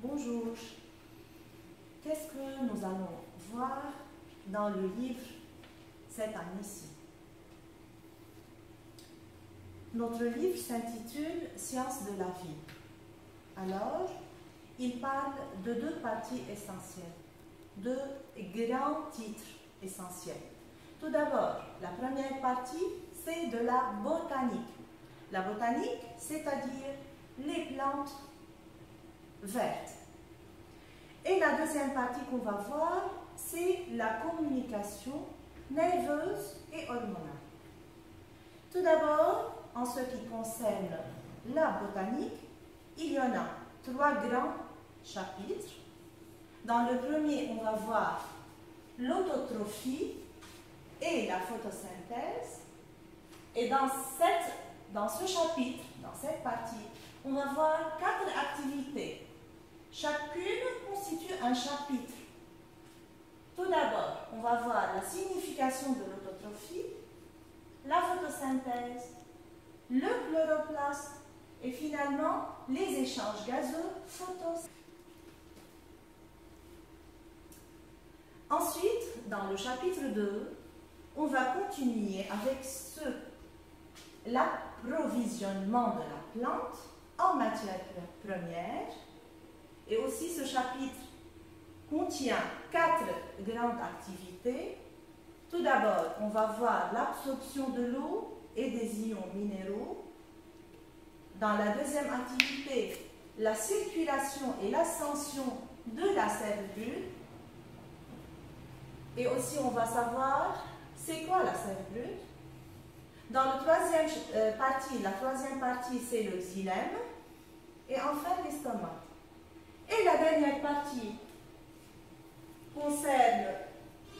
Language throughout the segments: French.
Bonjour. Qu'est-ce que nous allons voir dans le livre cette année-ci? Notre livre s'intitule « Sciences de la vie ». Alors, il parle de deux parties essentielles, deux grands titres essentiels. Tout d'abord, la première partie, c'est de la botanique. La botanique, c'est-à-dire les plantes vertes. Et la deuxième partie qu'on va voir, c'est la communication nerveuse et hormonale. Tout d'abord, en ce qui concerne la botanique, il y en a trois grands chapitres. Dans le premier, on va voir l'autotrophie et la photosynthèse. Et dans ce chapitre, dans cette partie, on va voir 4 activités. Chacune constitue un chapitre. Tout d'abord, on va voir la signification de l'autotrophie, la photosynthèse, le chloroplaste et finalement les échanges gazeux photosynthèse. Ensuite, dans le chapitre 2, on va continuer avec l'approvisionnement de la plante en matière première. Et aussi, ce chapitre contient 4 grandes activités. Tout d'abord, on va voir l'absorption de l'eau et des ions minéraux. Dans la deuxième activité, la circulation et l'ascension de la sève brute. Et aussi, on va savoir c'est quoi la sève brute. Dans la troisième partie, c'est le xylème. Et enfin, l'estomac. Et la dernière partie concerne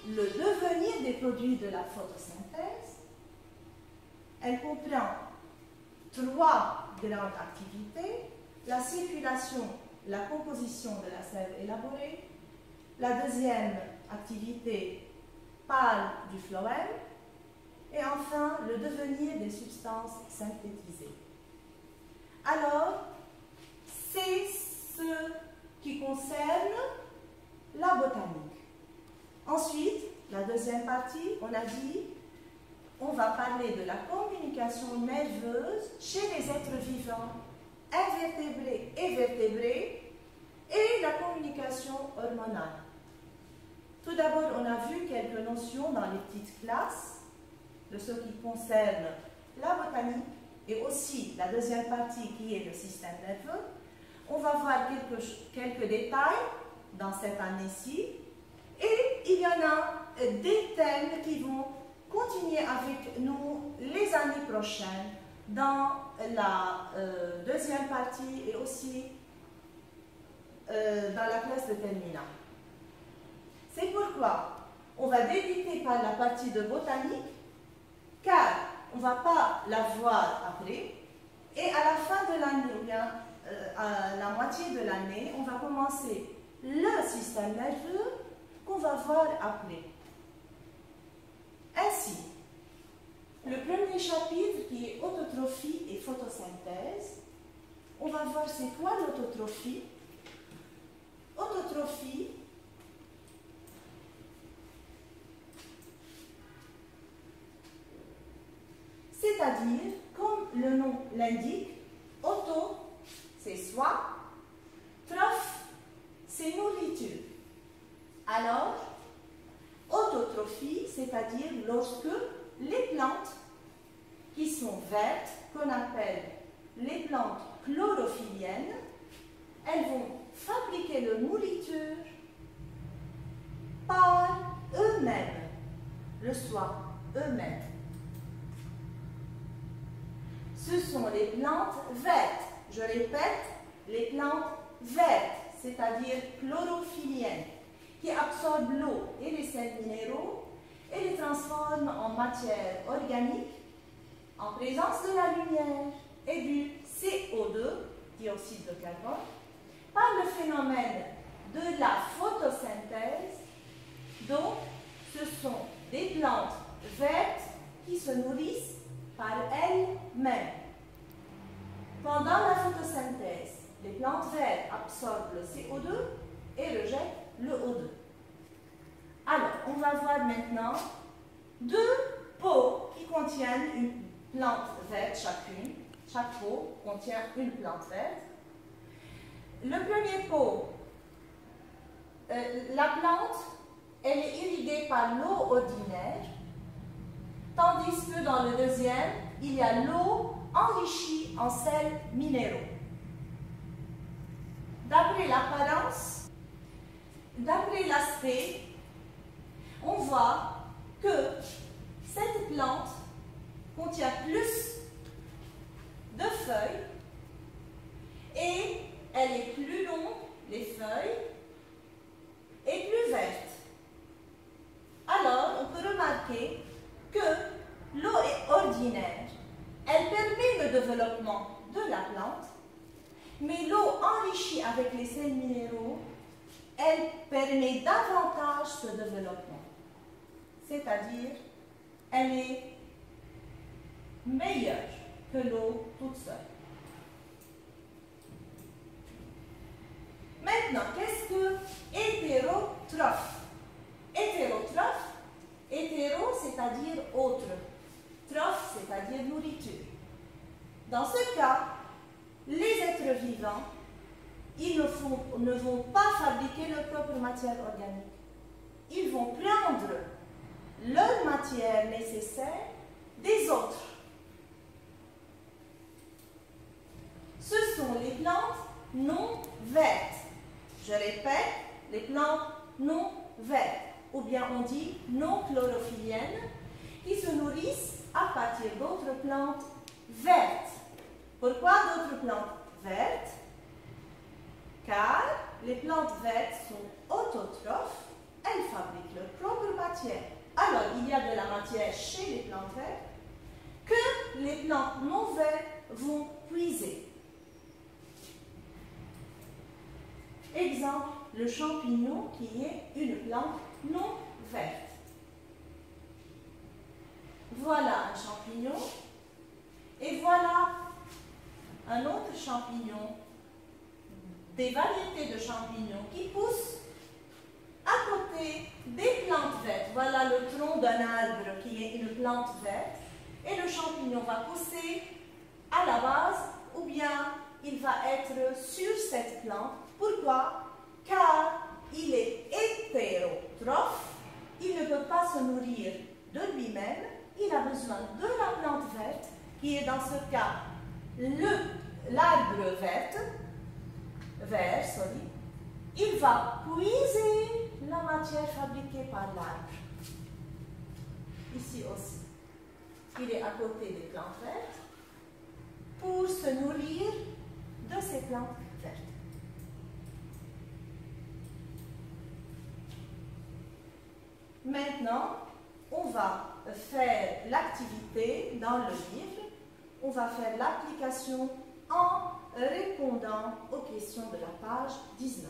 le devenir des produits de la photosynthèse. Elle comprend 3 grandes activités: la circulation, la composition de la sève élaborée. La deuxième activité parle du phloème. Et enfin, le devenir des substances synthétisées. Alors, c'est ce qui concerne la botanique. Ensuite, la deuxième partie, on a dit, on va parler de la communication nerveuse chez les êtres vivants, invertébrés et vertébrés, et la communication hormonale. Tout d'abord, on a vu quelques notions dans les petites classes de ce qui concerne la botanique et aussi la deuxième partie qui est le système nerveux. On va voir quelques détails dans cette année-ci et il y en a des thèmes qui vont continuer avec nous les années prochaines dans la deuxième partie et aussi dans la classe de terminale. C'est pourquoi on va débuter par la partie de botanique, car on ne va pas la voir après, et à la fin de l'année, ou bien à la moitié de l'année, on va commencer le système nerveux qu'on va voir après. Ainsi, le premier chapitre qui est autotrophie et photosynthèse, on va voir c'est quoi l'autotrophie. Autotrophie, c'est-à-dire, comme le nom l'indique, auto, c'est soi, trophe, c'est nourriture. Alors, autotrophie, c'est-à-dire lorsque les plantes qui sont vertes, qu'on appelle les plantes chlorophylliennes, elles vont fabriquer leur nourriture par eux-mêmes, le soir, eux-mêmes. Ce sont les plantes vertes. Je répète, les plantes vertes, c'est-à-dire chlorophylliennes, qui absorbent l'eau et les sels minéraux et les transforment en matière organique en présence de la lumière et du CO2, dioxyde de carbone, par le phénomène de la photosynthèse. Donc, ce sont des plantes vertes qui se nourrissent par elles-mêmes. Pendant la photosynthèse, les plantes vertes absorbent le CO2 et rejettent le O2. Alors, on va voir maintenant deux pots qui contiennent une plante verte chacune. Chaque pot contient une plante verte. Le premier pot, la plante, elle est irriguée par l'eau ordinaire, tandis que dans le deuxième, il y a l'eau enrichie en sels minéraux. D'après l'apparence, d'après l'aspect, on voit que cette plante contient plus de feuilles et elle est plus longue, les feuilles, et plus verte. Alors, on peut remarquer que l'eau est ordinaire. Elle permet le développement de la plante, mais l'eau enrichie avec les sels minéraux, elle permet davantage ce développement. C'est-à-dire, elle est meilleure que l'eau toute seule. Maintenant, qu'est-ce que hétérotrophe? Hétérotrophe, hétéro, c'est-à-dire autre. Trophe, c'est-à-dire nourriture. Dans ce cas, les êtres vivants, ils ne vont pas fabriquer leur propre matière organique. Ils vont prendre leur matière nécessaire des autres. Ce sont les plantes non vertes. Je répète, les plantes non vertes, ou bien on dit non chlorophylliennes, qui se nourrissent à partir d'autres plantes vertes. Pourquoi d'autres plantes vertes? Car les plantes vertes sont autotrophes, elles fabriquent leur propre matière. Alors, il y a de la matière chez les plantes vertes que les plantes non vertes vont puiser. Exemple, le champignon qui est une plante non verte. Voilà un champignon et voilà un autre champignon, des variétés de champignons qui poussent à côté des plantes vertes. Voilà le tronc d'un arbre qui est une plante verte et le champignon va pousser à la base ou bien il va être sur cette plante. Pourquoi? Car il est hétérotrophe, il ne peut pas se nourrir de lui-même, il a besoin de la plante verte, qui est dans ce cas l'arbre vert, il va puiser la matière fabriquée par l'arbre. Ici aussi, il est à côté des plantes vertes pour se nourrir de ces plantes vertes. Maintenant, on va faire l'activité dans le livre. On va faire l'application en répondant aux questions de la page 19.